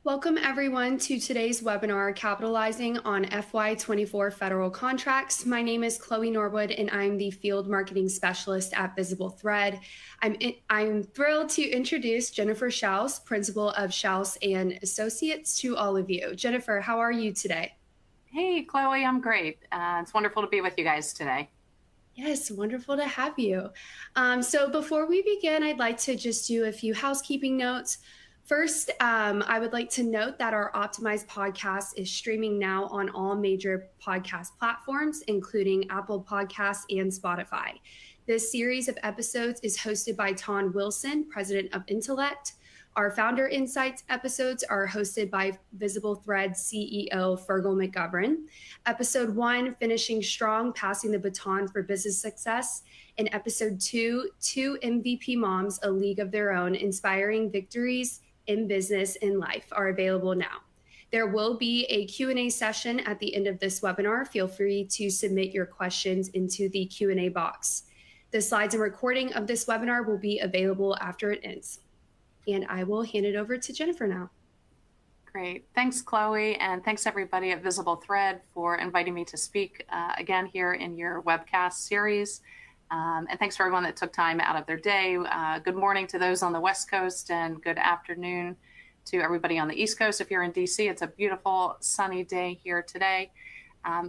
Welcome everyone to today's webinar, Capitalizing on FY24 Federal Contracts. My name is Chloe Norwood and I'm the Field Marketing Specialist at Visible Thread. I'm thrilled to introduce Jennifer Schaus, Principal of Schaus and Associates, to all of you. Jennifer, how are you today? Hey, Chloe, I'm great. It's wonderful to be with you guys today. Yes, wonderful to have you. So before we begin, I'd like to just do a few housekeeping notes. First, I would like to note that our optimized podcast is streaming now on all major podcast platforms, including Apple Podcasts and Spotify. This series of episodes is hosted by Ton Wilson, President of Intellect. Our Founder Insights episodes are hosted by Visible Thread CEO Fergal McGovern. Episode 1, Finishing Strong, Passing the Baton for Business Success. And Episode 2, Two MVP Moms, A League of Their Own, Inspiring Victories in Business and Life, are available now. There will be a Q&A session at the end of this webinar. Feel free to submit your questions into the Q&A box. The slides and recording of this webinar will be available after it ends. And I will hand it over to Jennifer now. Great. Thanks, Chloe, and thanks everybody at Visible Thread for inviting me to speak again here in your webcast series. And thanks for everyone that took time out of their day. Good morning to those on the West Coast and good afternoon to everybody on the East Coast. If you're in DC, it's a beautiful sunny day here today.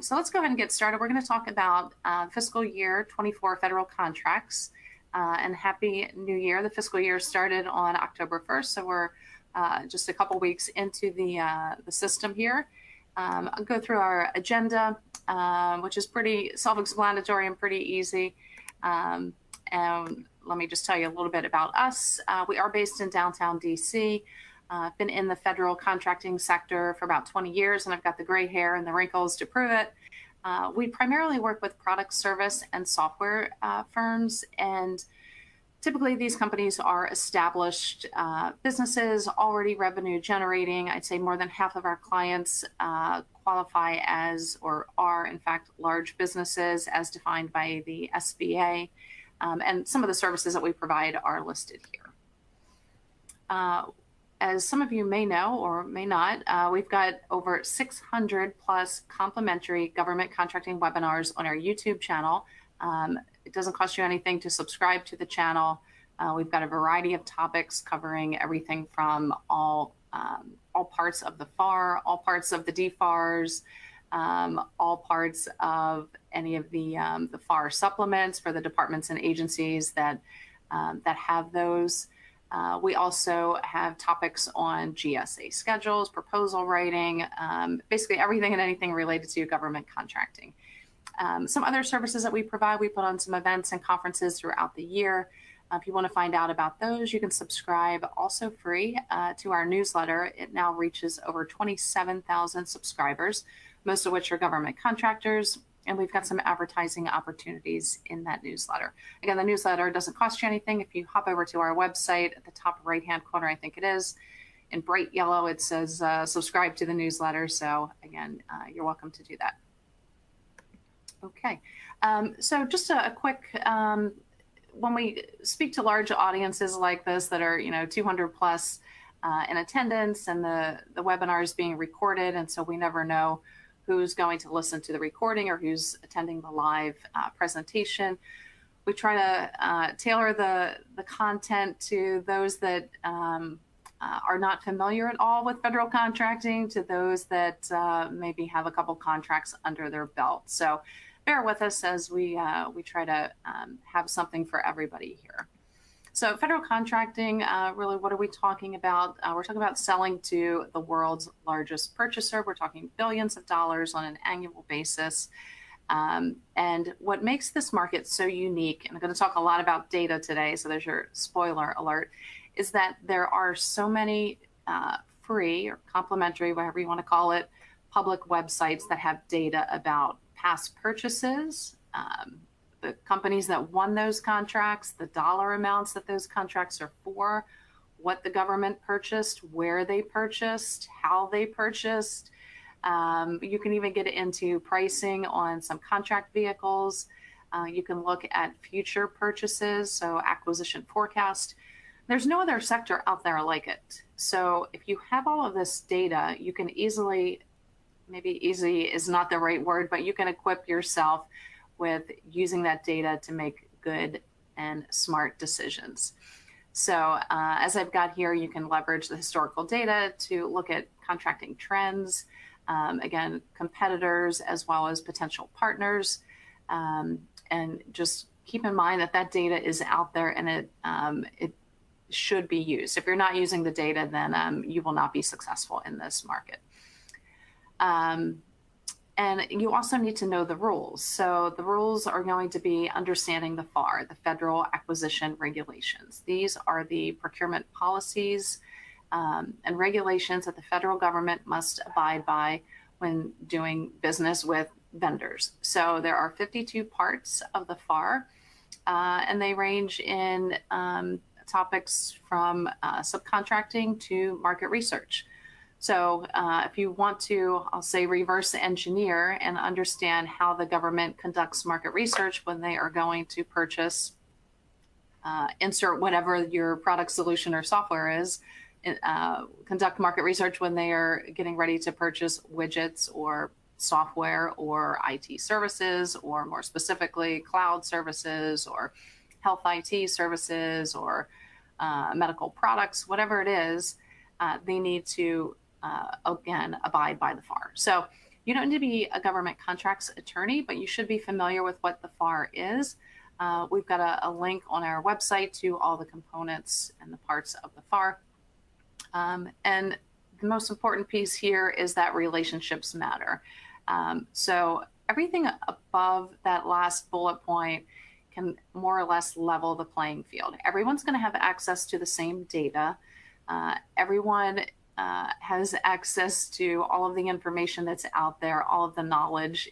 So let's go ahead and get started. We're going to talk about fiscal year 24 federal contracts. And Happy New Year. The fiscal year started on October 1st, so we're just a couple weeks into the system here. I'll go through our agenda, which is pretty self-explanatory and pretty easy. And let me just tell you a little bit about us. We are based in downtown DC. I've been in the federal contracting sector for about 20 years, and I've got the gray hair and the wrinkles to prove it. We primarily work with product, service, and software firms, and typically these companies are established businesses, already revenue generating. I'd say more than half of our clients qualify as or are, in fact, large businesses as defined by the SBA, and some of the services that we provide are listed here. As some of you may know or may not, we've got over 600 plus complimentary government contracting webinars on our YouTube channel. It doesn't cost you anything to subscribe to the channel. We've got a variety of topics covering everything from all parts of the FAR, all parts of the DFARs, all parts of any of the FAR supplements for the departments and agencies that have those. We also have topics on GSA schedules, proposal writing, basically everything and anything related to government contracting. Some other services that we provide, we put on some events and conferences throughout the year. If you want to find out about those, you can subscribe also free to our newsletter. It now reaches over 27,000 subscribers, most of which are government contractors. And we've got some advertising opportunities in that newsletter. Again, the newsletter doesn't cost you anything. If you hop over to our website at the top right-hand corner, I think it is, in bright yellow, it says subscribe to the newsletter. So again, you're welcome to do that. Okay, so just a quick, when we speak to large audiences like this that are 200 plus in attendance, and the webinar is being recorded, and so we never know who's going to listen to the recording or who's attending the live presentation. We try to tailor the content to those that are not familiar at all with federal contracting, to those that maybe have a couple contracts under their belt. So bear with us as we try to have something for everybody here. So federal contracting, really, what are we talking about? We're talking about selling to the world's largest purchaser. We're talking billions of dollars on an annual basis. And what makes this market so unique, and I'm going to talk a lot about data today, so there's your spoiler alert, is that there are so many free or complimentary, whatever you want to call it, public websites that have data about past purchases, the companies that won those contracts, the dollar amounts that those contracts are for, what the government purchased, where they purchased, how they purchased. You can even get into pricing on some contract vehicles. You can look at future purchases, so acquisition forecast. There's no other sector out there like it. So if you have all of this data, you can easily, maybe easy is not the right word, but you can equip yourself with using that data to make good and smart decisions. So as I've got here, you can leverage the historical data to look at contracting trends, again, competitors, as well as potential partners. And just keep in mind that that data is out there, and it should be used. If you're not using the data, then you will not be successful in this market. And you also need to know the rules. So the rules are going to be understanding the FAR, the Federal Acquisition Regulations. These are the procurement policies and regulations that the federal government must abide by when doing business with vendors. So there are 52 parts of the FAR, and they range in topics from subcontracting to market research. So if you want to, I'll say, reverse engineer and understand how the government conducts market research when they are going to purchase, insert whatever your product, solution, or software is, conduct market research when they are getting ready to purchase widgets or software or IT services, or more specifically, cloud services or health IT services or medical products, whatever it is, they need to again, abide by the FAR. So you don't need to be a government contracts attorney, but you should be familiar with what the FAR is. We've got a link on our website to all the components and the parts of the FAR. And the most important piece here is that relationships matter. So everything above that last bullet point can more or less level the playing field. Everyone's going to have access to the same data. Everyone has access to all of the information that's out there, all of the knowledge,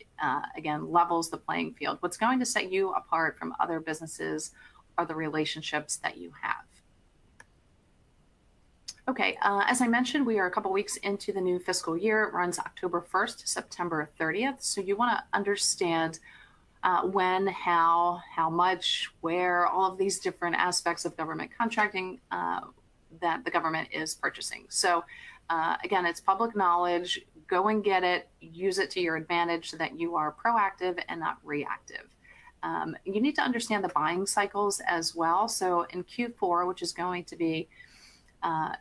again, levels the playing field. What's going to set you apart from other businesses are the relationships that you have. Okay, as I mentioned, we are a couple weeks into the new fiscal year. It runs October 1st to September 30th. So you want to understand when, how much, where, all of these different aspects of government contracting that the government is purchasing. So again, it's public knowledge. Go and get it, use it to your advantage so that you are proactive and not reactive. You need to understand the buying cycles as well. So in Q4, which is going to be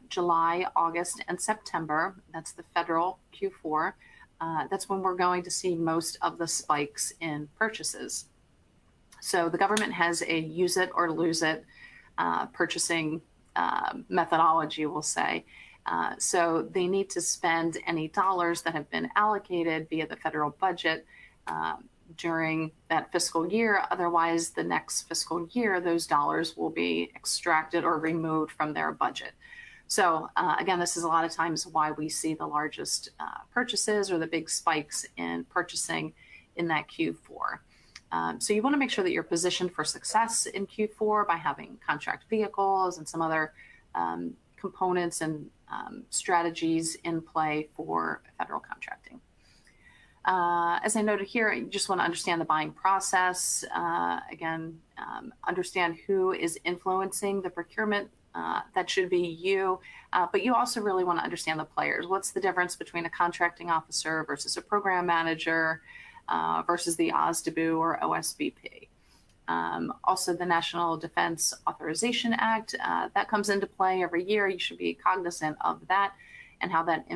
July, August, and September, that's the federal Q4, that's when we're going to see most of the spikes in purchases. So the government has a use it or lose it purchasing methodology, we'll say. So they need to spend any dollars that have been allocated via the federal budget during that fiscal year. Otherwise, the next fiscal year, those dollars will be extracted or removed from their budget. So again, this is a lot of times why we see the largest purchases or the big spikes in purchasing in that Q4. So you want to make sure that you're positioned for success in Q4 by having contract vehicles and some other components and strategies in play for federal contracting. As I noted here, you just want to understand the buying process. Again, understand who is influencing the procurement. That should be you, but you also really want to understand the players. What's the difference between a contracting officer versus a program manager versus the OSDBU or OSBP? Also, the National Defense Authorization Act, that comes into play every year. You should be cognizant of that and how that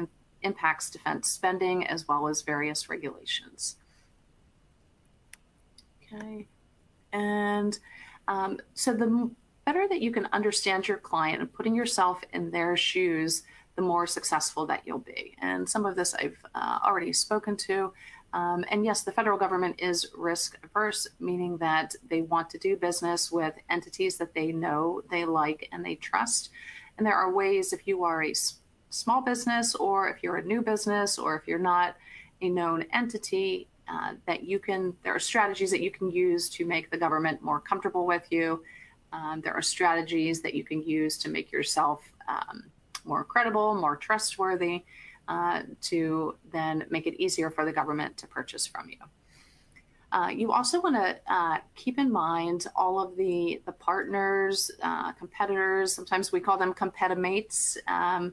impacts defense spending as well as various regulations. Okay, and so the better that you can understand your client and putting yourself in their shoes, the more successful that you'll be. And some of this I've already spoken to. And yes, the federal government is risk averse, meaning that they want to do business with entities that they know, they like, and they trust. And there are ways, if you are a small business, or if you're a new business, or if you're not a known entity, that you can, there are strategies that you can use to make the government more comfortable with you. There are strategies that you can use to make yourself more credible, more trustworthy, to then make it easier for the government to purchase from you. You also want to keep in mind all of the partners, competitors. Sometimes we call them competimates. And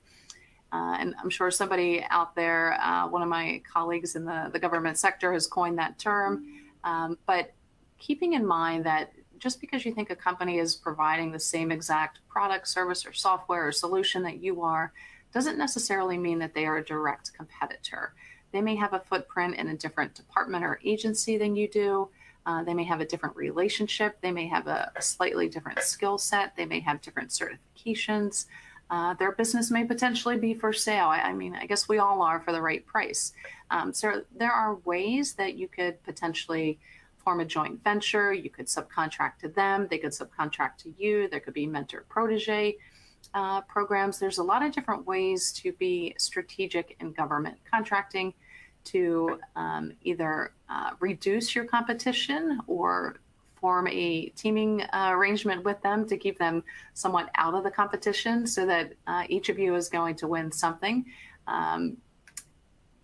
I'm sure somebody out there, one of my colleagues in the government sector has coined that term. But keeping in mind that just because you think a company is providing the same exact product, service, or software or solution that you are, doesn't necessarily mean that they are a direct competitor. They may have a footprint in a different department or agency than you do. They may have a different relationship. They may have a slightly different skill set. They may have different certifications. Their business may potentially be for sale. I mean, I guess we all are for the right price. So there are ways that you could potentially form a joint venture. You could subcontract to them. They could subcontract to you. There could be mentor-protege programs. There's a lot of different ways to be strategic in government contracting to either reduce your competition or form a teaming arrangement with them to keep them somewhat out of the competition so that each of you is going to win something.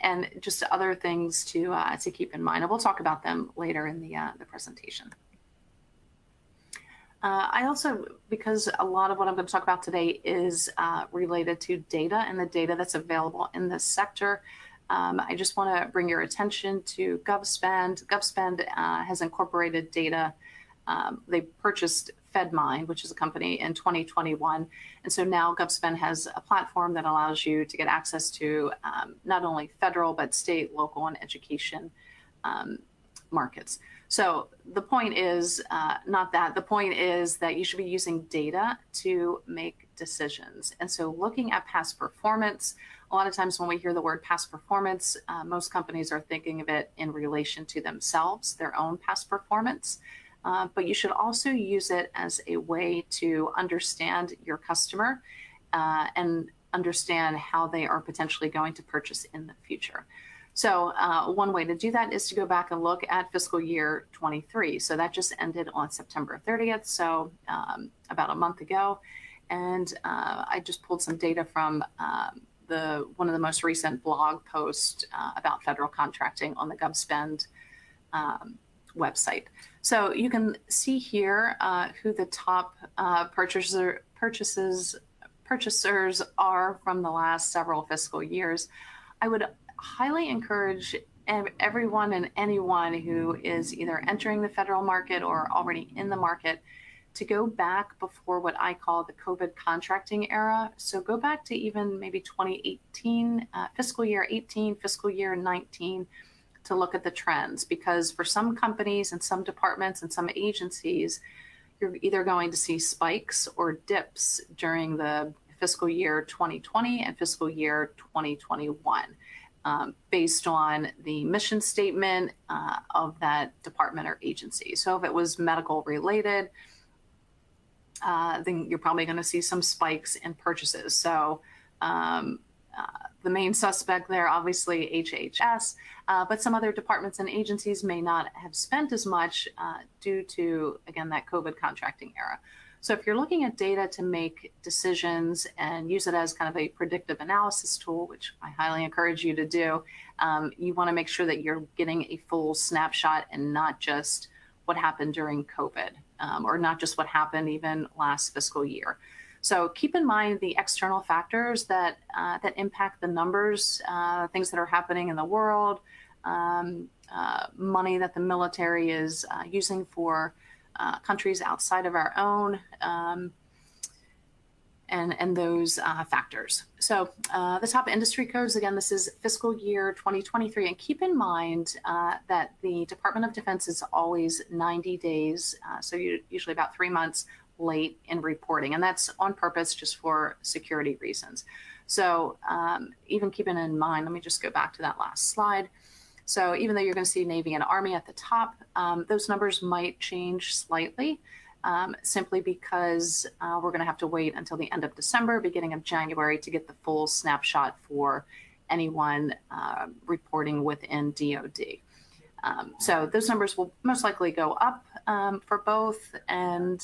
And just other things to keep in mind. And we'll talk about them later in the presentation. I also, because a lot of what I'm going to talk about today is related to data and the data that's available in this sector, I just want to bring your attention to GovSpend. GovSpend has incorporated data. They purchased FedMind, which is a company, in 2021. And so now GovSpend has a platform that allows you to get access to not only federal, but state, local, and education markets. So the point is not that. The point is that you should be using data to make decisions. And so looking at past performance, a lot of times when we hear the word past performance, most companies are thinking of it in relation to themselves, their own past performance. But you should also use it as a way to understand your customer and understand how they are potentially going to purchase in the future. So one way to do that is to go back and look at fiscal year 23. So that just ended on September 30th, so about a month ago. And I just pulled some data from one of the most recent blog posts about federal contracting on the GovSpend website. So you can see here who the top purchasers are from the last several fiscal years. I would highly encourage everyone and anyone who is either entering the federal market or already in the market to go back before what I call the COVID contracting era. So go back to even maybe 2018, fiscal year 18, fiscal year 19, to look at the trends, because for some companies and some departments and some agencies, you're either going to see spikes or dips during the fiscal year 2020 and fiscal year 2021. Based on the mission statement of that department or agency. So if it was medical related, then you're probably going to see some spikes in purchases. So the main suspect there, obviously HHS, but some other departments and agencies may not have spent as much due to, again, that COVID contracting era. So if you're looking at data to make decisions and use it as kind of a predictive analysis tool, which I highly encourage you to do, you want to make sure that you're getting a full snapshot and not just what happened during COVID or not just what happened even last fiscal year. So keep in mind the external factors that impact the numbers, things that are happening in the world, money that the military is using for countries outside of our own, and those factors. So the top industry codes, again, this is fiscal year 2023. And keep in mind that the Department of Defense is always 90 days, so usually about 3 months late in reporting. And that's on purpose just for security reasons. So even keeping in mind, let me just go back to that last slide. So even though you're going to see Navy and Army at the top, those numbers might change slightly simply because we're going to have to wait until the end of December, beginning of January to get the full snapshot for anyone reporting within DoD. So those numbers will most likely go up for both. And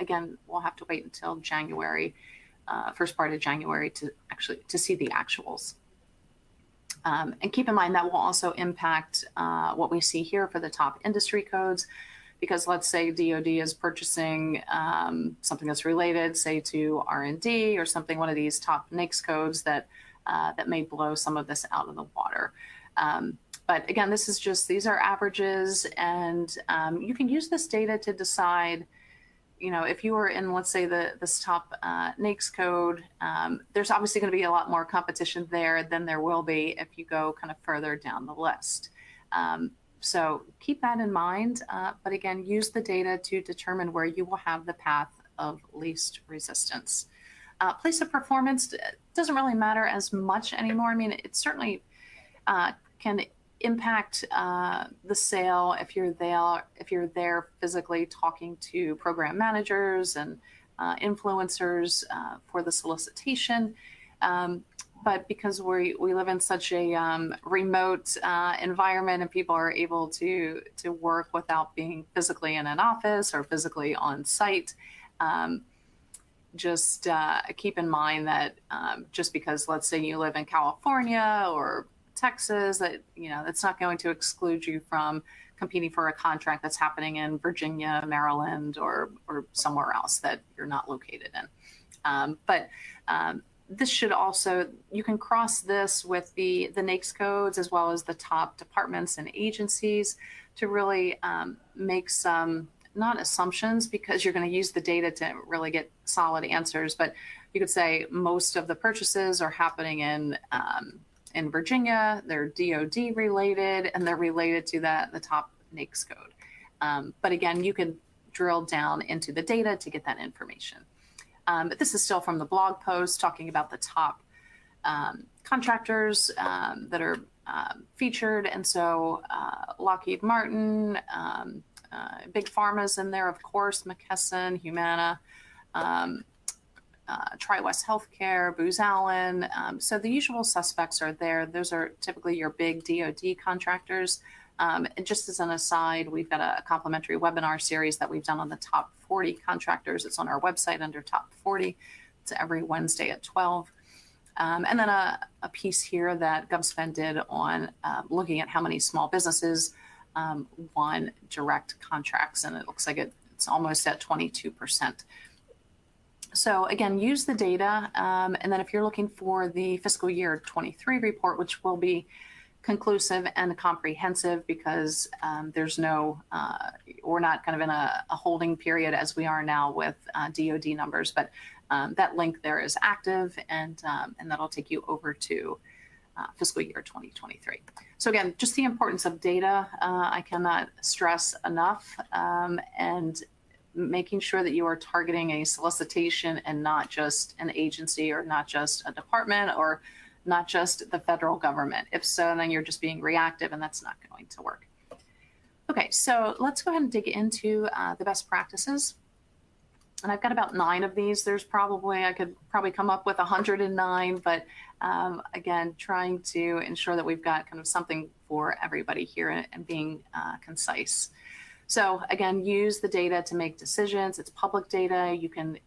again, we'll have to wait until January, first part of January to see the actuals. And keep in mind that will also impact what we see here for the top industry codes, because let's say DoD is purchasing something that's related, say, to R&D or something, one of these top NAICS codes that may blow some of this out of the water. But again, these are averages, and you can use this data to decide, if you were in, let's say, this top NAICS code, there's obviously going to be a lot more competition there than there will be if you go kind of further down the list. So keep that in mind, but again, use the data to determine where you will have the path of least resistance. Place of performance doesn't really matter as much anymore. I mean, it certainly can impact the sale if you're there physically talking to program managers and influencers for the solicitation. But because we live in such a remote environment, and people are able to work without being physically in an office or physically on site, just keep in mind that just because, let's say, you live in California or Texas, that that's not going to exclude you from competing for a contract that's happening in Virginia, Maryland, or somewhere else that you're not located in. But this should also, you can cross this with the NAICS codes as well as the top departments and agencies to really make some, not assumptions, because you're going to use the data to really get solid answers, but you could say most of the purchases are happening in Virginia, they're DoD related, and they're related to the top NAICS code. But again, you can drill down into the data to get that information. But this is still from the blog post talking about the top contractors that are featured. And so Lockheed Martin, Big Pharma's in there, of course, McKesson, Humana, TriWest Healthcare, Booz Allen. So the usual suspects are there. Those are typically your big DoD contractors. And just as an aside, we've got a complimentary webinar series that we've done on the top 40 contractors. It's on our website under top 40. It's every Wednesday at 12. And then a piece here that GovSpend did on looking at how many small businesses won direct contracts. And it looks like it's almost at 22%. So again, use the data. And then if you're looking for the fiscal year 23 report, which will be conclusive and comprehensive, because there's no, we're not kind of in a holding period as we are now with DoD numbers, but that link there is active, and that'll take you over to fiscal year 2023. So again, just the importance of data, I cannot stress enough, and making sure that you are targeting a solicitation and not just an agency or not just a department or not just the federal government. If so, then you're just being reactive, and that's not going to work. Okay, so let's go ahead and dig into the best practices. And I've got about 9 of these. I could probably come up with 109, but again, trying to ensure that we've got kind of something for everybody here and being concise. So again, use the data to make decisions. It's public data. You can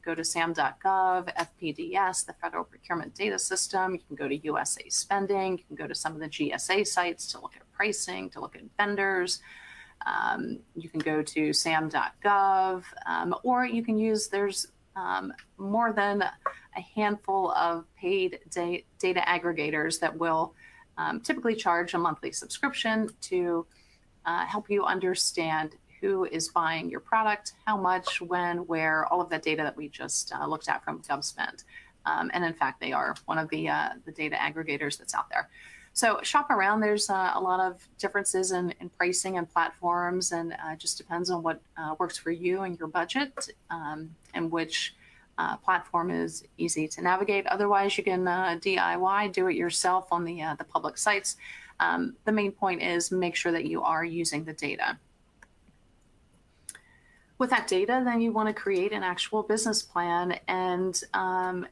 go to sam.gov, FPDS, the Federal Procurement Data System. You can go to USA Spending. You can go to some of the GSA sites to look at pricing, to look at vendors. You can go to sam.gov, or you can use, there's more than a handful of paid data aggregators that will typically charge a monthly subscription to help you understand who is buying your product, how much, when, where, all of that data that we just looked at from GovSpend. And in fact, they are one of the data aggregators that's out there. So shop around. There's a lot of differences in pricing and platforms, and it just depends on what works for you and your budget, and which platform is easy to navigate. Otherwise, you can DIY, do it yourself on the public sites. The main point is make sure that you are using the data. With that data, then you want to create an actual business plan. And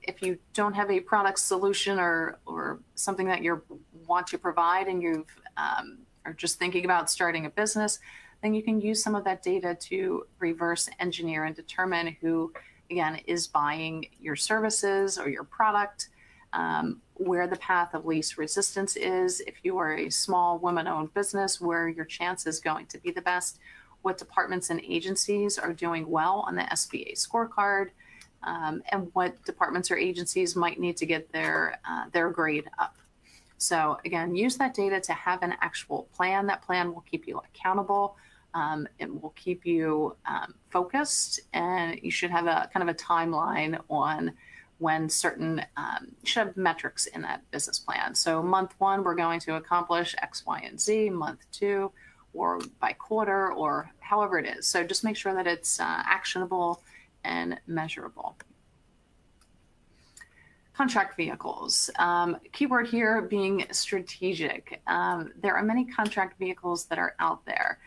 if you don't have a product solution or something that you want to provide, and you are just thinking about starting a business, then you can use some of that data to reverse engineer and determine who, again, is buying your services or your product. where the path of least resistance is. If you are a small women-owned business, where your chance is going to be the best, what departments and agencies are doing well on the SBA scorecard, and what departments or agencies might need to get their grade up. So again, use that data to have an actual plan. That plan will keep you accountable. It will keep you focused, and you should have a kind of a timeline on when certain, you should have metrics in that business plan. So month 1, we're going to accomplish X, Y, and Z. Month 2, or by quarter, or however it is. So just make sure that it's actionable and measurable. Contract vehicles. Keyword here being strategic. There are many contract vehicles that are out there.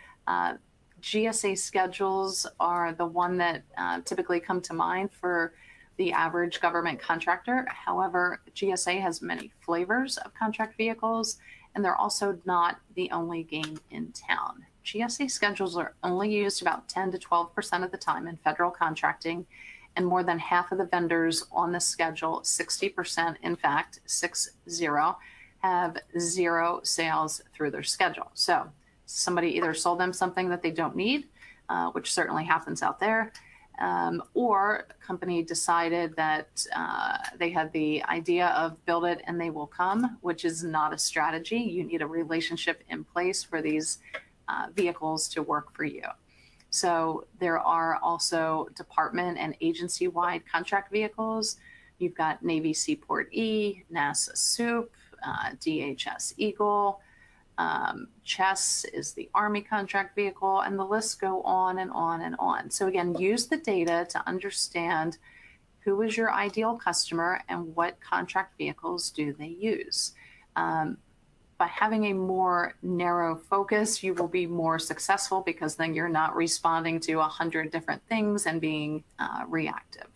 GSA schedules are the one that typically come to mind for the average government contractor. However, GSA has many flavors of contract vehicles, and they're also not the only game in town. GSA schedules are only used about 10 to 12% of the time in federal contracting, and more than half of the vendors on the schedule, 60%, in fact, 60, have 0 sales through their schedule. So somebody either sold them something that they don't need, which certainly happens out there, or a company decided that they had the idea of build it and they will come, which is not a strategy. You need a relationship in place for these vehicles to work for you. So there are also department and agency-wide contract vehicles. You've got Navy Seaport E, NASA SOUP, DHS Eagle, Chess is the Army contract vehicle, and the lists go on and on and on. So again, use the data to understand who is your ideal customer and what contract vehicles do they use. By having a more narrow focus, you will be more successful, because then you're not responding to 100 different things and being reactive.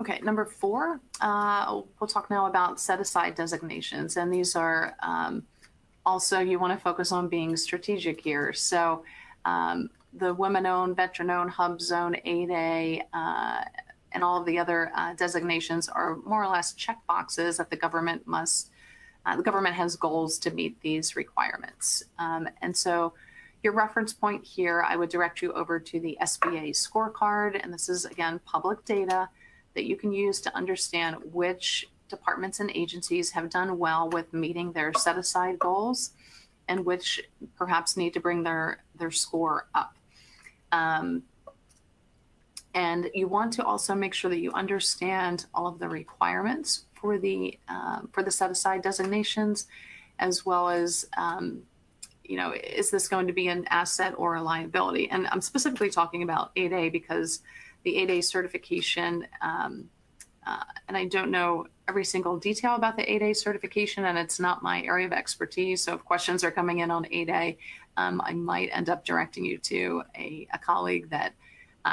Okay, number 4, we'll talk now about set-aside designations. And these are also, you want to focus on being strategic here. So the women-owned, veteran-owned, hub zone, 8A, and all of the other designations are more or less check boxes that the government must, the government has goals to meet these requirements. And so your reference point here, I would direct you over to the SBA scorecard. And this is, again, public data that you can use to understand which departments and agencies have done well with meeting their set-aside goals, and which perhaps need to bring their score up. And you want to also make sure that you understand all of the requirements for the set-aside designations, as well as, you know, is this going to be an asset or a liability? And I'm specifically talking about 8A because the 8A certification, and I don't know every single detail about the 8A certification, and it's not my area of expertise. So if questions are coming in on 8A, I might end up directing you to a colleague that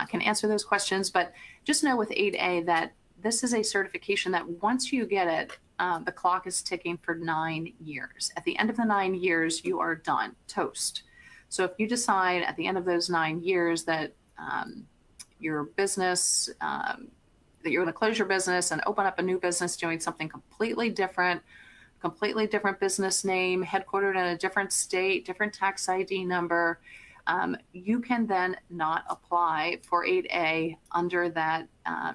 can answer those questions. But just know with 8A that this is a certification that once you get it, the clock is ticking for 9 years. At the end of the 9 years, you are done, toast. So if you decide at the end of those 9 years that your business, that you're going to close your business and open up a new business doing something completely different business name, headquartered in a different state, different tax ID number, you can then not apply for 8A under that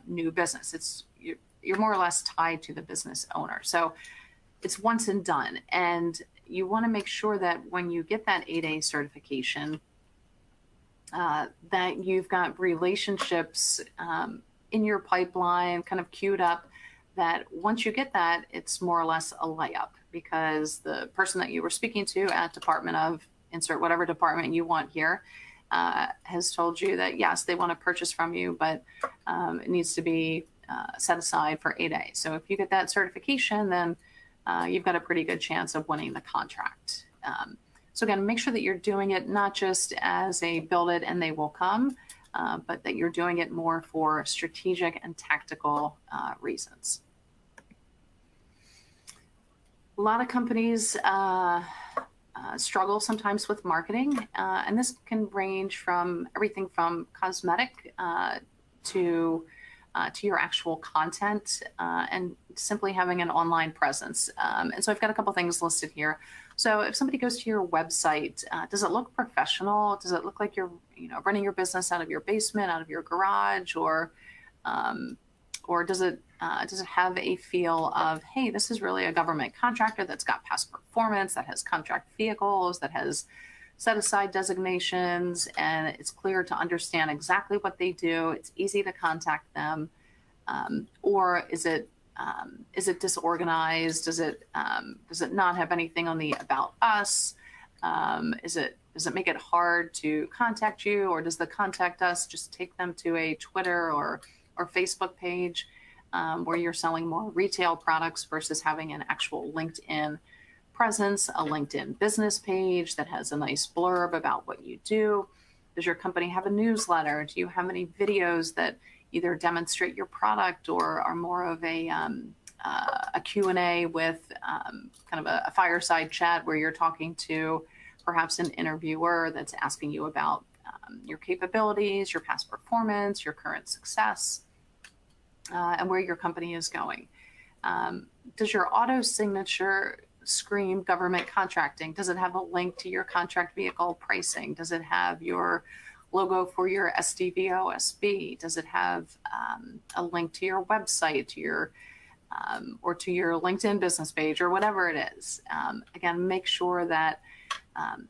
new business. You're more or less tied to the business owner. So it's once and done. And you want to make sure that when you get that 8A certification, that you've got relationships in your pipeline kind of queued up, that once you get that, it's more or less a layup, because the person that you were speaking to at Department of, insert whatever department you want here, has told you that, yes, they want to purchase from you, but it needs to be set aside for 8A. So if you get that certification, then you've got a pretty good chance of winning the contract. So again, make sure that you're doing it not just as a build it and they will come, but that you're doing it more for strategic and tactical reasons. A lot of companies struggle sometimes with marketing, and this can range from everything from cosmetic to to your actual content, and simply having an online presence. And so I've got a couple things listed here. So if somebody goes to your website, does it look professional? Does it look like you're, running your business out of your basement, out of your garage, or does it have a feel of, hey, this is really a government contractor that's got past performance, that has contract vehicles, that has set aside designations, and it's clear to understand exactly what they do. It's easy to contact them. Or is it disorganized? Does it not have anything on the about us? Does it make it hard to contact you, or does the contact us just take them to a Twitter or Facebook page where you're selling more retail products versus having an actual LinkedIn presence, a LinkedIn business page that has a nice blurb about what you do? Does your company have a newsletter? Do you have any videos that either demonstrate your product or are more of a Q&A with kind of a fireside chat where you're talking to perhaps an interviewer that's asking you about your capabilities, your past performance, your current success, and where your company is going? Does your auto signature scream government contracting? Does it have a link to your contract vehicle pricing? Does it have your logo for your SDVOSB? Does it have a link to your website, to your or to your LinkedIn business page, or whatever it is? Again, make sure that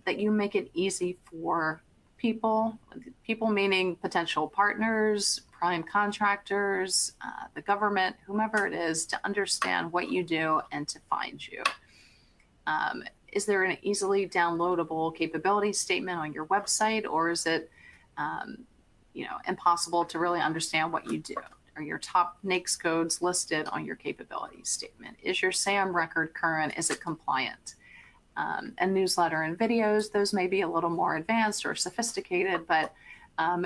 that you make it easy for people meaning potential partners, prime contractors, the government, whomever it is, to understand what you do and to find you. Is there an easily downloadable capability statement on your website, or is it impossible to really understand what you do? Are your top NAICS codes listed on your capability statement? Is your SAM record current? Is it compliant? And newsletter and videos, those may be a little more advanced or sophisticated, but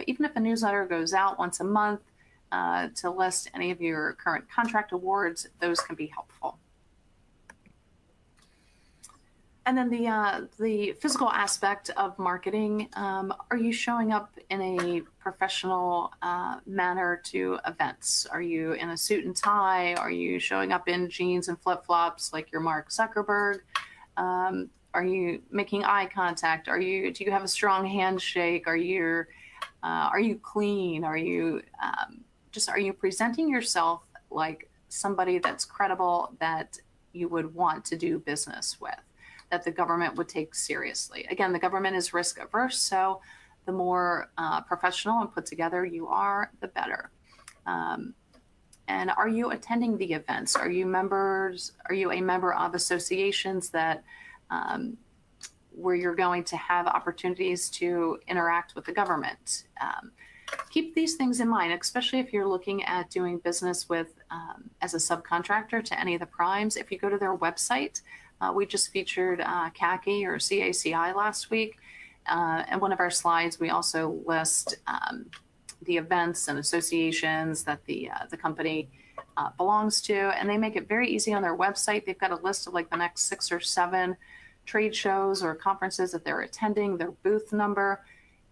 even if a newsletter goes out once a month to list any of your current contract awards, those can be helpful. And then the physical aspect of marketing, are you showing up in a professional manner to events? Are you in a suit and tie? Are you showing up in jeans and flip-flops like your Mark Zuckerberg? Are you making eye contact? Do you have a strong handshake? Are you clean? Are you presenting yourself like somebody that's credible, that you would want to do business with, that the government would take seriously? Again, the government is risk averse, so the more professional and put together you are, the better. And are you attending the events? Are you a member of associations that where you're going to have opportunities to interact with the government? Keep these things in mind, especially if you're looking at doing business with as a subcontractor to any of the primes. If you go to their website, we just featured CACI or CACI last week. And one of our slides, we also list the events and associations that the company belongs to, and they make it very easy on their website. They've got a list of like the next 6 or 7 trade shows or conferences that they're attending, their booth number.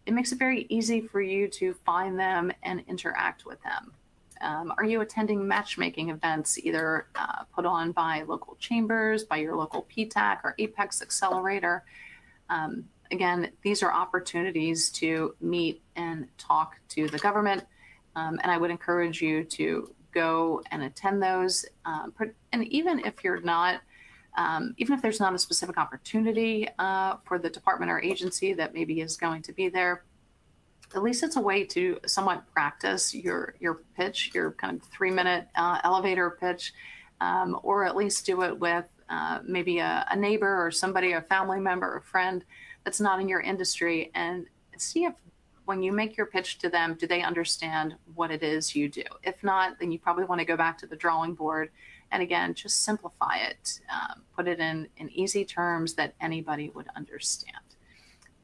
It makes it very easy for you to find them and interact with them. Are you attending matchmaking events, either put on by local chambers, by your local PTAC or Apex Accelerator? Again, these are opportunities to meet and talk to the government, and I would encourage you to go and attend those. And even if you're not, even if there's not a specific opportunity for the department or agency that maybe is going to be there, at least it's a way to somewhat practice your pitch, your kind of 3-minute elevator pitch, or at least do it with maybe a neighbor or somebody, a family member or friend that's not in your industry, and see if when you make your pitch to them, do they understand what it is you do? If not, then you probably want to go back to the drawing board and again, just simplify it, put it in easy terms that anybody would understand.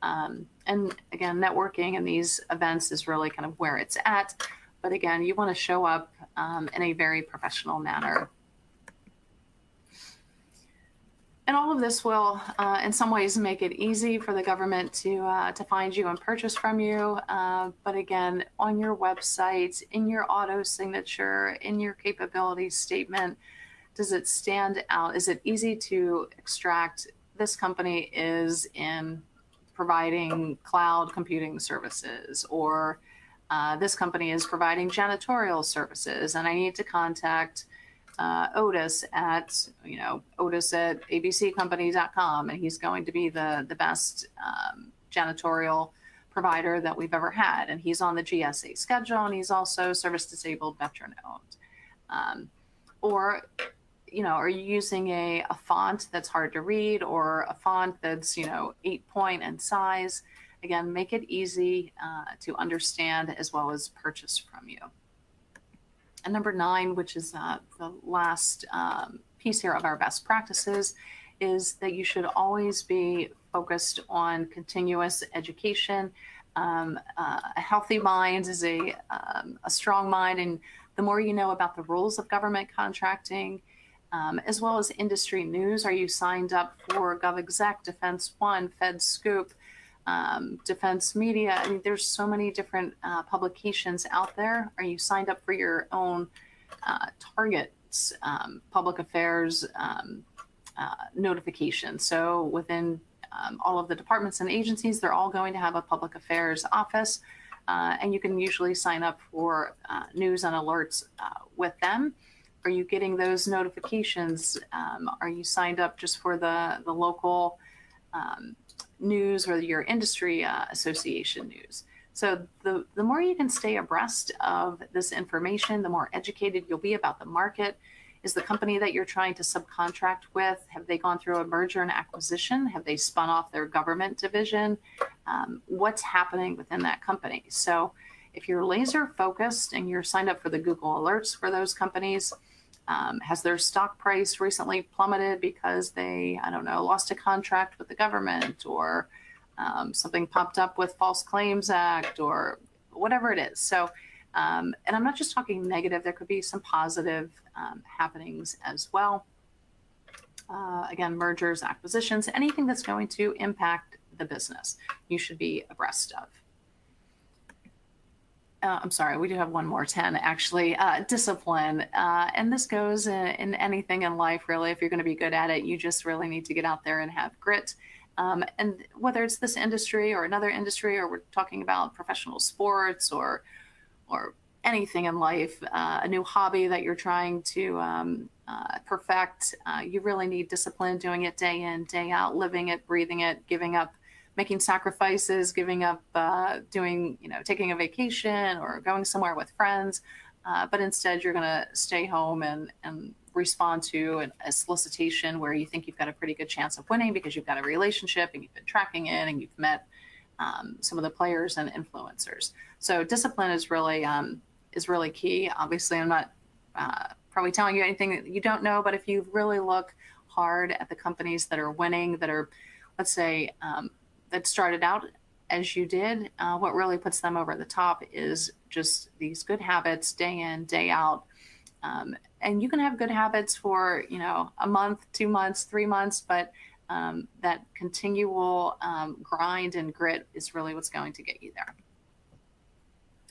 And again, networking in these events is really kind of where it's at. But again, you want to show up in a very professional manner. And all of this will, in some ways, make it easy for the government to find you and purchase from you. But again, on your website, in your auto signature, in your capabilities statement, does it stand out? Is it easy to extract? This company is in providing cloud computing services, or this company is providing janitorial services, and I need to contact Otis at Otis at abccompany.com, and he's going to be the best janitorial provider that we've ever had, and he's on the GSA schedule, and he's also service disabled, veteran owned. Or are you using a font that's hard to read, or a font that's 8-point in size? Again, make it easy to understand as well as purchase from you. And number 9, which is the last piece here of our best practices, is that you should always be focused on continuous education. A healthy mind is a strong mind, and the more you know about the rules of government contracting, as well as industry news. Are you signed up for GovExec, Defense One, Fed Scoop, Defense Media? I mean, there's so many different publications out there. Are you signed up for your own targets, public affairs notification? So within all of the departments and agencies, they're all going to have a public affairs office, and you can usually sign up for news and alerts with them. Are you getting those notifications? Are you signed up just for the local news or your industry association news? So the more you can stay abreast of this information, the more educated you'll be about the market. Is the company that you're trying to subcontract with, have they gone through a merger and acquisition? Have they spun off their government division? What's happening within that company? So if you're laser focused and you're signed up for the Google alerts for those companies, has their stock price recently plummeted because they, lost a contract with the government, or something popped up with False Claims Act, or whatever it is? So, and I'm not just talking negative, there could be some positive happenings as well. Again, mergers, acquisitions, anything that's going to impact the business, you should be abreast of. I'm sorry, we do have one more, 10 actually. Discipline. And this goes in anything in life, really. If you're going to be good at it, you just really need to get out there and have grit. And whether it's this industry or another industry, or we're talking about professional sports or anything in life, a new hobby that you're trying to perfect, you really need discipline, doing it day in, day out, living it, breathing it, giving up, making sacrifices, giving up taking a vacation or going somewhere with friends. But instead, you're going to stay home and respond to a solicitation where you think you've got a pretty good chance of winning because you've got a relationship and you've been tracking it and you've met some of the players and influencers. So discipline is really key. Obviously, I'm not probably telling you anything that you don't know, but if you really look hard at the companies that are winning, that are, let's say, that started out as you did, what really puts them over the top is just these good habits day in, day out. And you can have good habits for, a month, 2 months, 3 months, but that continual grind and grit is really what's going to get you there.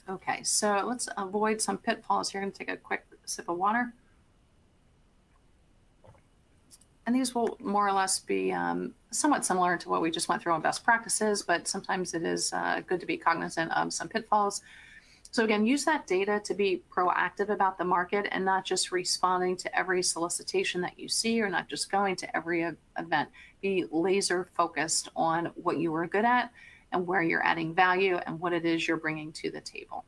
Okay, so let's avoid some pitfalls here. I'm going to take a quick sip of water. And these will more or less be somewhat similar to what we just went through on best practices, but sometimes it is good to be cognizant of some pitfalls. So again, use that data to be proactive about the market and not just responding to every solicitation that you see, or not just going to every event. Be laser focused on what you are good at and where you're adding value and what it is you're bringing to the table.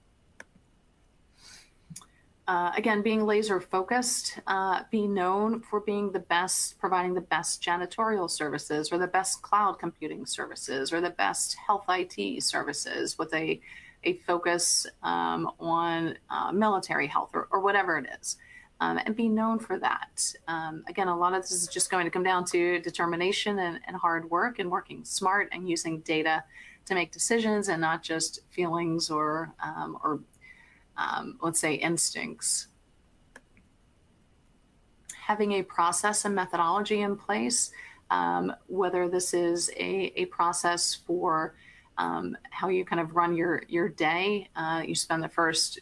Again, being laser focused, be known for being the best, providing the best janitorial services, or the best cloud computing services, or the best health IT services, with a focus on military health, or whatever it is, and be known for that. Again, a lot of this is just going to come down to determination and hard work and working smart and using data to make decisions, and not just feelings or let's say instincts. Having a process and methodology in place, whether this is a process for how you kind of run your day. You spend the first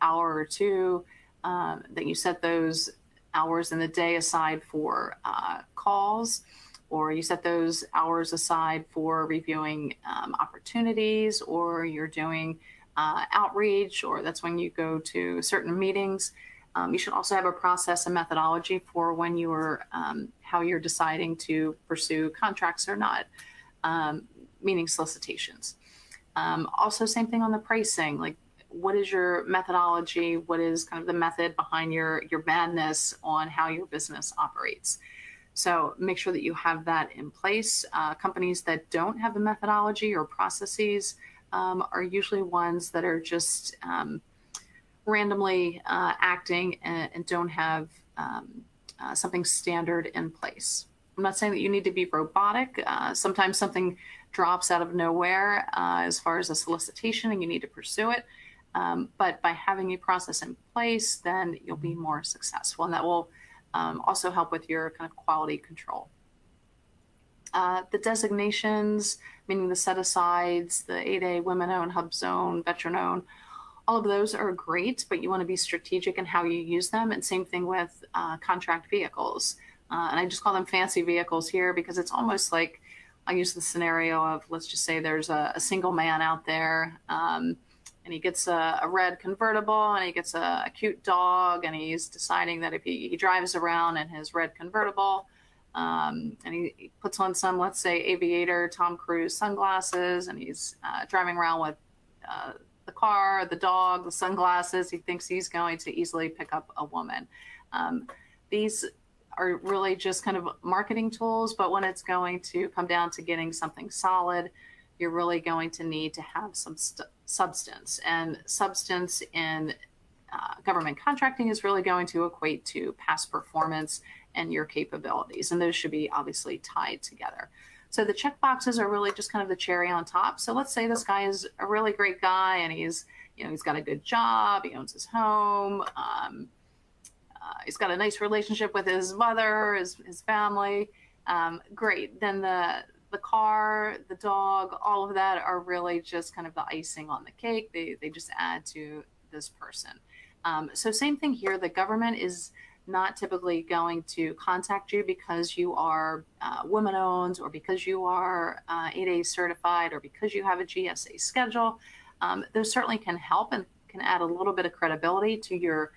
hour or two, then you set those hours in the day aside for calls, or you set those hours aside for reviewing opportunities, or you're doing outreach, or that's when you go to certain meetings. You should also have a process and methodology for when you're how you're deciding to pursue contracts or not, meaning solicitations. Also, same thing on the pricing. Like, what is your methodology? What is kind of the method behind your madness on how your business operates? So make sure that you have that in place. Companies that don't have the methodology or processes are usually ones that are just randomly acting and don't have something standard in place. I'm not saying that you need to be robotic. Sometimes something drops out of nowhere as far as a solicitation and you need to pursue it. But by having a process in place, then you'll be more successful. And that will also help with your kind of quality control. The designations, meaning the set-asides, the 8A, women-owned, hub-zone, veteran-owned, all of those are great, but you want to be strategic in how you use them. And same thing with contract vehicles. And I just call them fancy vehicles here because it's almost like I use the scenario of, let's just say there's a single man out there and he gets a red convertible and he gets a cute dog and he's deciding that if he drives around in his red convertible and he puts on some, let's say, aviator Tom Cruise sunglasses and he's driving around with the car, the dog, the sunglasses, he thinks he's going to easily pick up a woman. These are really just kind of marketing tools, but when it's going to come down to getting something solid, you're really going to need to have some substance. And substance in government contracting is really going to equate to past performance and your capabilities. And those should be obviously tied together. So the check boxes are really just kind of the cherry on top. So let's say this guy is a really great guy and he's got a good job, he owns his home, he's got a nice relationship with his mother, his family. Great. Then the car, the dog, all of that are really just kind of the icing on the cake. They just add to this person. So same thing here. The government is not typically going to contact you because you are women-owned or because you are 8A certified or because you have a GSA schedule. Those certainly can help and can add a little bit of credibility to your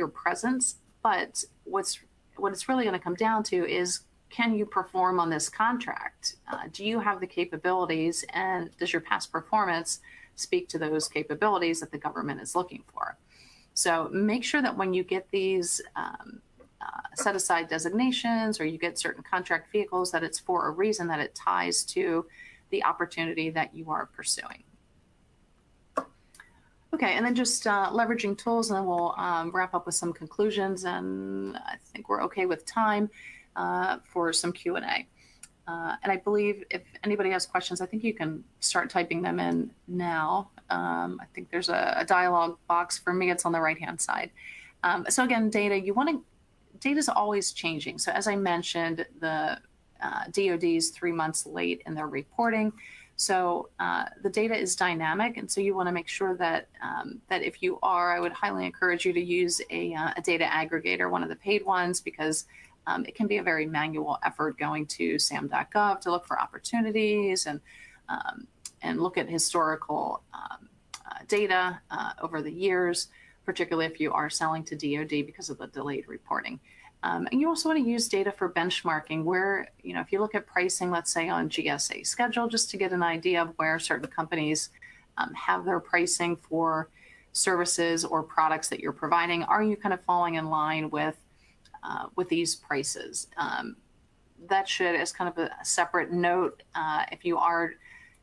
presence. But what it's really going to come down to is, can you perform on this contract? Do you have the capabilities, and does your past performance speak to those capabilities that the government is looking for? So make sure that when you get these set-aside designations or you get certain contract vehicles, that it's for a reason, that it ties to the opportunity that you are pursuing. Okay, and then just leveraging tools, and then we'll wrap up with some conclusions, and I think we're okay with time for some Q&A. And I believe if anybody has questions, I think you can start typing them in now. I think there's a dialog box. For me, it's on the right-hand side. So again, data is always changing. So as I mentioned, the DoD is 3 months late in their reporting. So the data is dynamic, and so you want to make sure that that if you are, I would highly encourage you to use a data aggregator, one of the paid ones, because it can be a very manual effort going to sam.gov to look for opportunities and look at historical data over the years, particularly if you are selling to DoD because of the delayed reporting. And you also want to use data for benchmarking where, if you look at pricing, let's say on GSA schedule, just to get an idea of where certain companies have their pricing for services or products that you're providing. Are you kind of falling in line with these prices? That should, as kind of a separate note, if you are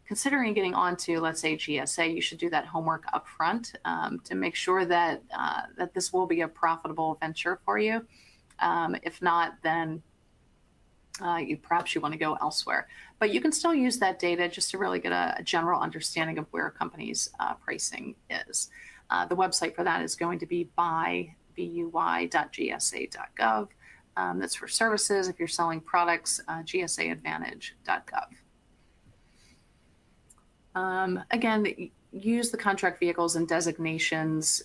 considering getting onto, let's say, GSA, you should do that homework up front to make sure that that this will be a profitable venture for you. If not, then perhaps you want to go elsewhere. But you can still use that data just to really get a general understanding of where a company's pricing is. The website for that is going to be buy.gsa.gov. That's for services. If you're selling products, gsaadvantage.gov. Again, use the contract vehicles and designations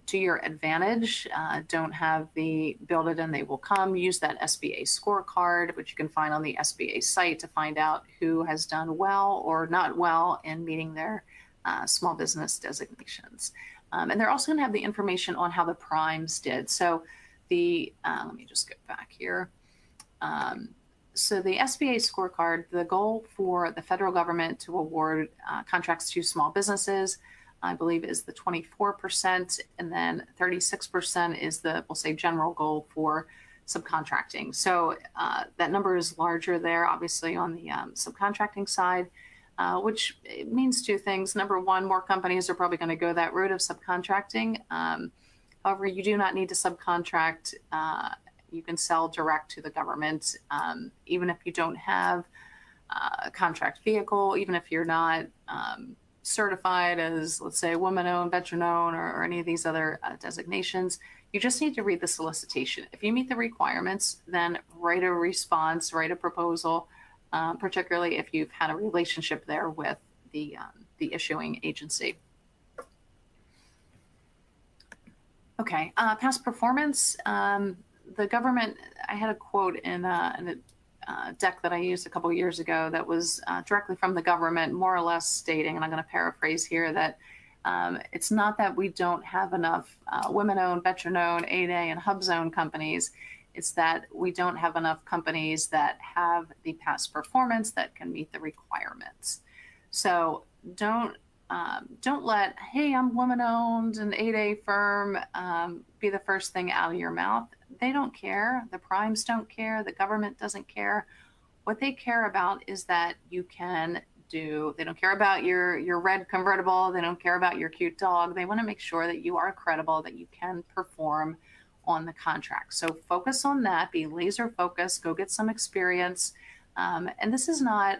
to your advantage. Don't have the build it and they will come. Use that SBA scorecard, which you can find on the SBA site, to find out who has done well or not well in meeting their small business designations. And they're also going to have the information on how the primes did. So let me just get back here. So the SBA scorecard, the goal for the federal government to award contracts to small businesses, I believe, is the 24%, and then 36% is the, we'll say, general goal for subcontracting. So that number is larger there, obviously, on the subcontracting side, which means two things. Number one, more companies are probably going to go that route of subcontracting. However, you do not need to subcontract. You can sell direct to the government, even if you don't have a contract vehicle, even if you're not certified as, let's say, woman-owned, veteran-owned, or any of these other designations. You just need to read the solicitation. If you meet the requirements, then write a response, write a proposal, particularly if you've had a relationship there with the issuing agency. Okay, past performance. The government, I had a quote in a deck that I used a couple of years ago that was directly from the government, more or less stating, and I'm going to paraphrase here, that it's not that we don't have enough women-owned, veteran-owned, 8A, and hub zone companies. It's that we don't have enough companies that have the past performance that can meet the requirements. So don't let, hey, I'm woman-owned, an 8A firm, be the first thing out of your mouth. They don't care. The primes don't care. The government doesn't care. What they care about is that you can do, they don't care about your red convertible. They don't care about your cute dog. They want to make sure that you are credible, that you can perform on the contract. So focus on that, be laser focused, go get some experience. And this is not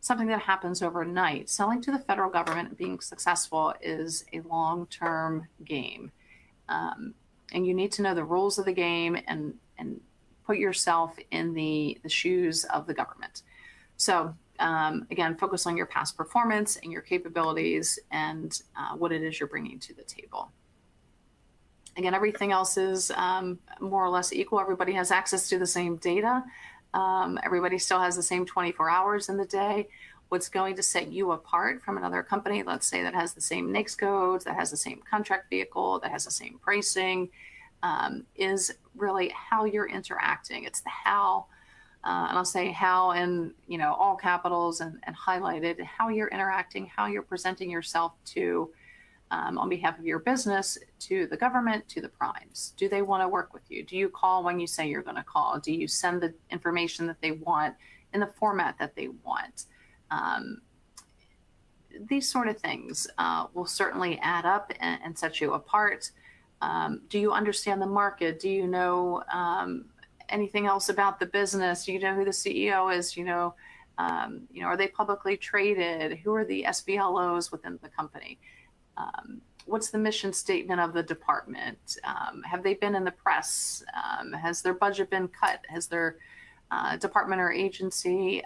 something that happens overnight. Selling to the federal government and being successful is a long-term game. And you need to know the rules of the game and put yourself in the shoes of the government. So again, focus on your past performance and your capabilities and what it is you're bringing to the table. Again, everything else is more or less equal. Everybody has access to the same data. Everybody still has the same 24 hours in the day. What's going to set you apart from another company, let's say, that has the same NAICS codes, that has the same contract vehicle, that has the same pricing, is really how you're interacting. It's the how, and I'll say how in all capitals and highlighted, how you're interacting, how you're presenting yourself to, on behalf of your business, to the government, to the primes. Do they want to work with you? Do you call when you say you're going to call? Do you send the information that they want in the format that they want? These sort of things will certainly add up and set you apart. Do you understand the market? Do you know anything else about the business? Do you know who the CEO is? Are they publicly traded? Who are the SBLOs within the company? What's the mission statement of the department? Have they been in the press? Has their budget been cut? Has their department or agency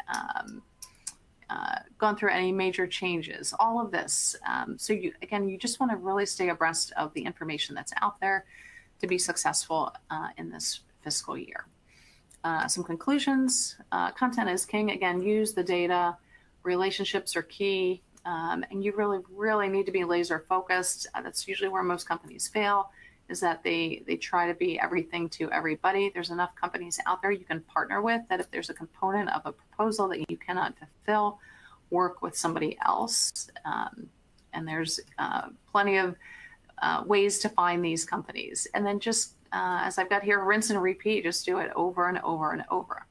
gone through any major changes? All of this. So you just want to really stay abreast of the information that's out there to be successful in this fiscal year. Some conclusions. Content is king. Again, use the data. Relationships are key. And you really need to be laser focused. That's usually where most companies fail, is that they try to be everything to everybody. There's enough companies out there you can partner with that if there's a component of a proposal that you cannot fulfill, work with somebody else. And there's plenty of ways to find these companies. And then just, as I've got here, rinse and repeat, just do it over and over and over.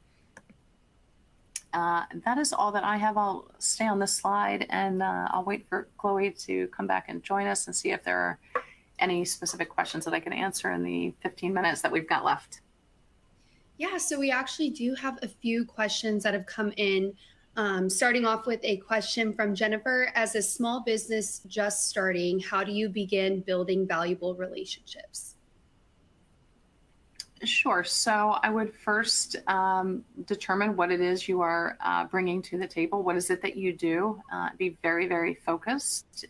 That is all that I have. I'll stay on this slide and I'll wait for Chloe to come back and join us and see if there are any specific questions that I can answer in the 15 minutes that we've got left. Yeah, so we actually do have a few questions that have come in, starting off with a question from Jennifer. As a small business just starting, how do you begin building valuable relationships? Sure. So I would first determine what it is you are bringing to the table. What is it that you do? Be very, very focused.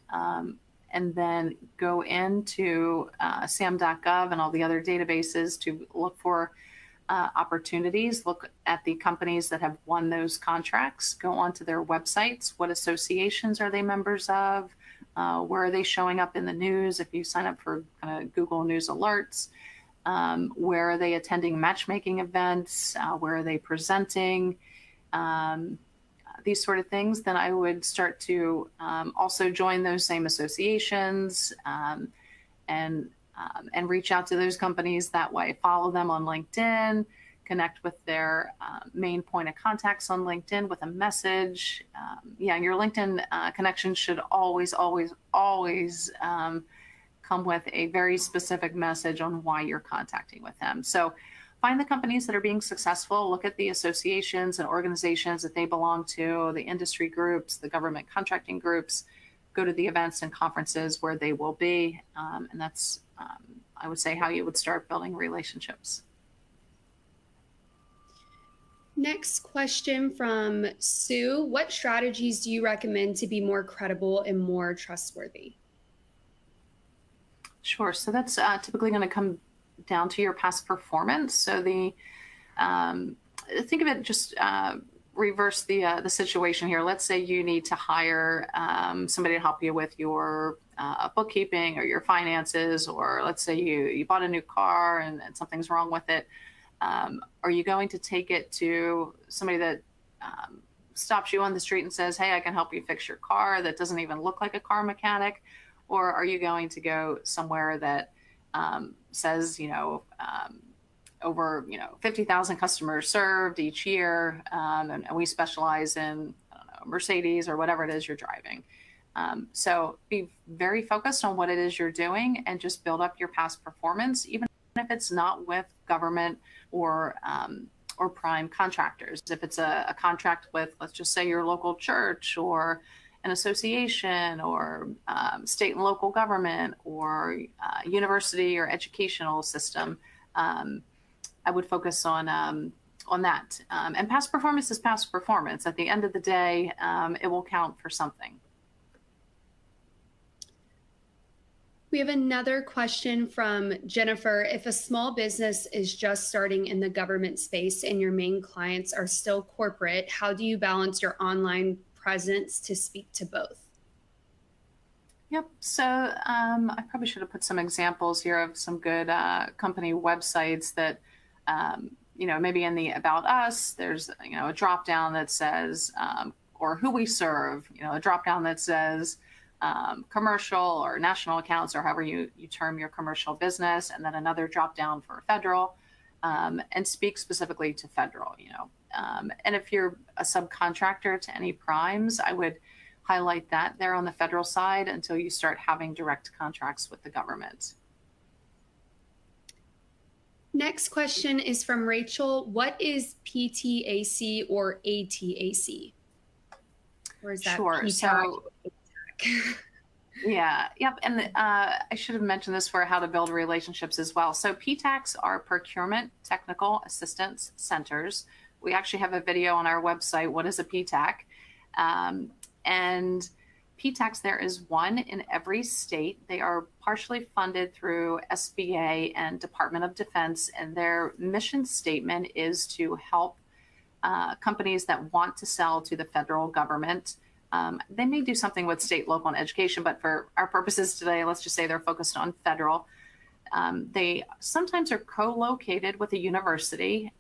And then go into sam.gov and all the other databases to look for opportunities. Look at the companies that have won those contracts. Go onto their websites. What associations are they members of? Where are they showing up in the news? If you sign up for Google News alerts. Where are they attending matchmaking events? Where are they presenting? These sort of things. Then I would start to also join those same associations and reach out to those companies that way. Follow them on LinkedIn. Connect with their main point of contacts on LinkedIn with a message. And your LinkedIn connection should always, always, always come with a very specific message on why you're contacting with them. So find the companies that are being successful, look at the associations and organizations that they belong to, the industry groups, the government contracting groups, go to the events and conferences where they will be. And that's, I would say, how you would start building relationships. Next question from Sue. What strategies do you recommend to be more credible and more trustworthy? Sure. So that's typically going to come down to your past performance. So think of it, just reverse the situation here. Let's say you need to hire somebody to help you with your bookkeeping or your finances, or let's say you bought a new car and something's wrong with it. Are you going to take it to somebody that stops you on the street and says, hey, I can help you fix your car, that doesn't even look like a car mechanic? Or are you going to go somewhere that says, over 50,000 customers served each year, and we specialize in, I don't know, Mercedes or whatever it is you're driving. So be very focused on what it is you're doing and just build up your past performance, even if it's not with government or prime contractors. If it's a contract with, let's just say, your local church or an association or state and local government or university or educational system, I would focus on that. And past performance is past performance. At the end of the day, it will count for something. We have another question from Jennifer. If a small business is just starting in the government space and your main clients are still corporate, how do you balance your online presence to speak to both? Yep. So I probably should have put some examples here of some good company websites that, maybe in the About Us, there's, a drop down that says, or who we serve, a drop down that says commercial or national accounts, or however you term your commercial business, and then another drop down for federal, and speak specifically to federal, and if you're a subcontractor to any primes, I would highlight that there on the federal side until you start having direct contracts with the government. Next question is from Rachel. What is PTAC or ATAC? Or is that sure. PTAC? So, yeah, yep. And I should have mentioned this for how to build relationships as well. So PTACs are Procurement Technical Assistance Centers. We actually have a video on our website, What is a PTAC? And PTACs, there is one in every state. They are partially funded through SBA and Department of Defense, and their mission statement is to help companies that want to sell to the federal government. They may do something with state, local, and education, but for our purposes today, let's just say they're focused on federal. They sometimes are co-located with a university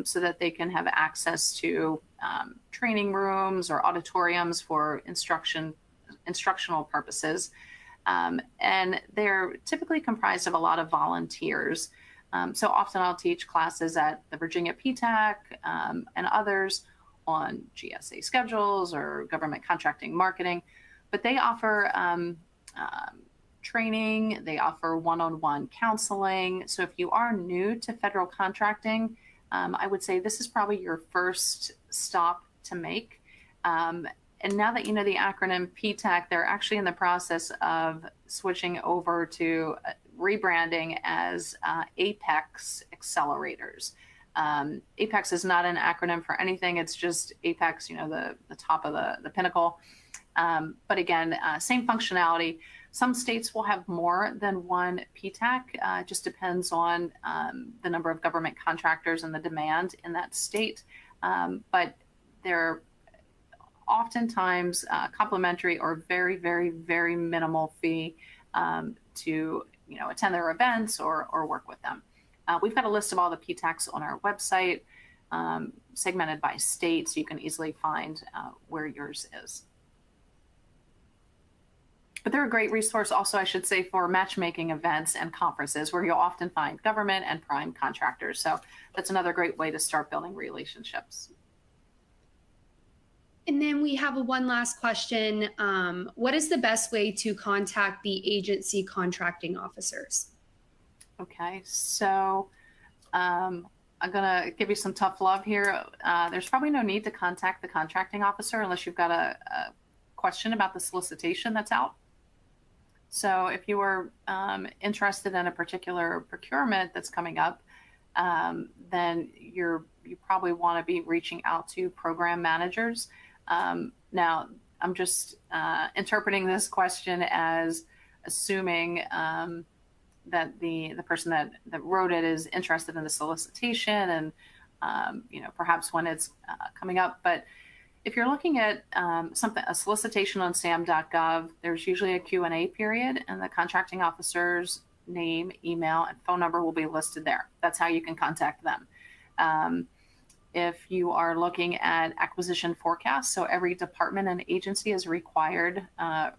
so that they can have access to training rooms or auditoriums for instructional purposes. And they're typically comprised of a lot of volunteers. So often I'll teach classes at the Virginia PTAC and others on GSA Schedules or government contracting marketing, but they offer training, they offer one-on-one counseling. So if you are new to federal contracting, I would say this is probably your first stop to make. And now that you know the acronym PTAC, they're actually in the process of switching over to rebranding as Apex Accelerators. Apex is not an acronym for anything. It's just Apex, the top of the pinnacle. But again, same functionality. Some states will have more than one PTAC. It just depends on the number of government contractors and the demand in that state. But they're oftentimes complimentary or very, very, very minimal fee to attend their events or work with them. We've got a list of all the PTACs on our website, segmented by state, so you can easily find where yours is. But they're a great resource also, I should say, for matchmaking events and conferences where you'll often find government and prime contractors. So that's another great way to start building relationships. And then we have one last question. What is the best way to contact the agency contracting officers? Okay, so I'm going to give you some tough love here. There's probably no need to contact the contracting officer unless you've got a question about the solicitation that's out. So if you are interested in a particular procurement that's coming up, then you probably want to be reaching out to program managers. Now, I'm just interpreting this question as assuming that the person that wrote it is interested in the solicitation and perhaps when it's coming up. But if you're looking at a solicitation on sam.gov, there's usually a Q&A period, and the contracting officer's name, email, and phone number will be listed there. That's how you can contact them. If you are looking at acquisition forecasts, so every department and agency is required, I'll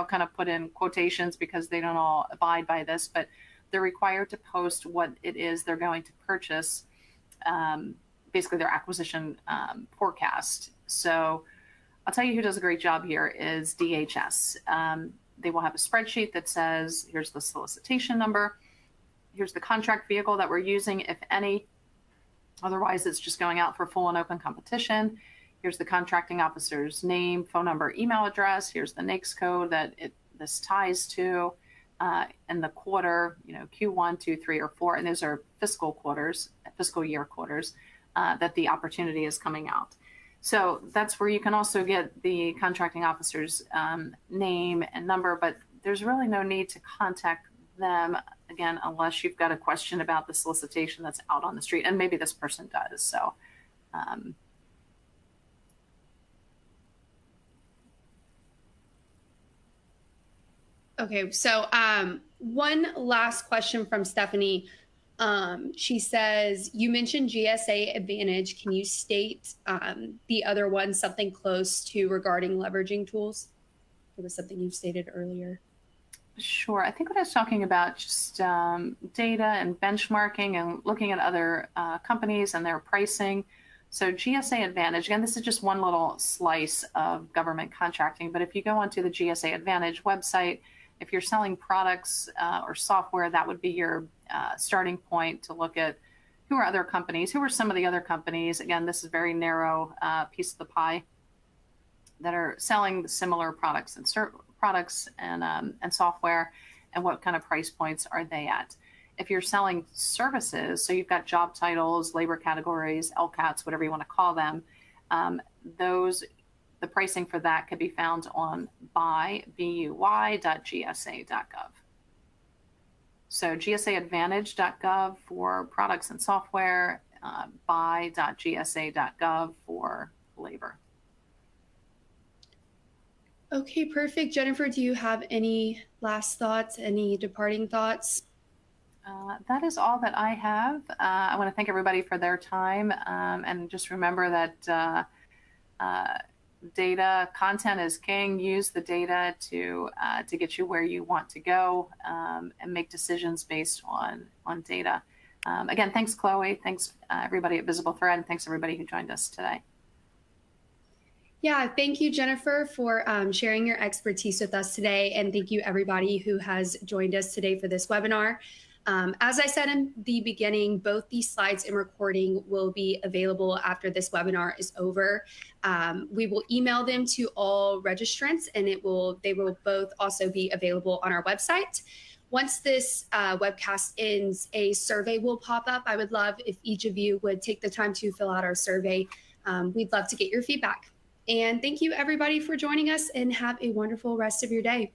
kind of put in quotations because they don't all abide by this, but they're required to post what it is they're going to purchase, basically their acquisition forecast. So I'll tell you who does a great job here is DHS. They will have a spreadsheet that says, here's the solicitation number, here's the contract vehicle that we're using, if any. Otherwise, it's just going out for full and open competition. Here's the contracting officer's name, phone number, email address. Here's the NAICS code that this ties to, and the quarter, Q1, 2, 3, or 4. And those are fiscal year quarters that the opportunity is coming out. So that's where you can also get the contracting officer's name and number, but there's really no need to contact them, again, unless you've got a question about the solicitation that's out on the street, and maybe this person does. So okay, so one last question from Stephanie. She says, you mentioned GSA Advantage. Can you state the other one, something close to regarding leveraging tools? It was something you stated earlier. Sure. I think what I was talking about, just data and benchmarking and looking at other companies and their pricing. So GSA Advantage, again, this is just one little slice of government contracting, but if you go onto the GSA Advantage website, if you're selling products or software, that would be your starting point to look at who are other companies, who are some of the other companies. Again, this is a very narrow piece of the pie that are selling similar products and software, and what kind of price points are they at. If you're selling services, so you've got job titles, labor categories, LCATs, whatever you want to call them, the pricing for that could be found on buy.gsa.gov. So gsaadvantage.gov for products and software, buy.gsa.gov for labor. Okay, perfect. Jennifer, do you have any last thoughts, any departing thoughts? That is all that I have. I want to thank everybody for their time, and just remember that data content is king. Use the data to get you where you want to go, and make decisions based on data. Again, thanks, Chloe. Thanks, everybody at Visible Thread, and thanks everybody who joined us today. Yeah, thank you, Jennifer, for sharing your expertise with us today. And thank you, everybody who has joined us today for this webinar. As I said in the beginning, both these slides and recording will be available after this webinar is over. We will email them to all registrants, and they will both also be available on our website. Once this webcast ends, a survey will pop up. I would love if each of you would take the time to fill out our survey. We'd love to get your feedback. And thank you, everybody, for joining us, and have a wonderful rest of your day.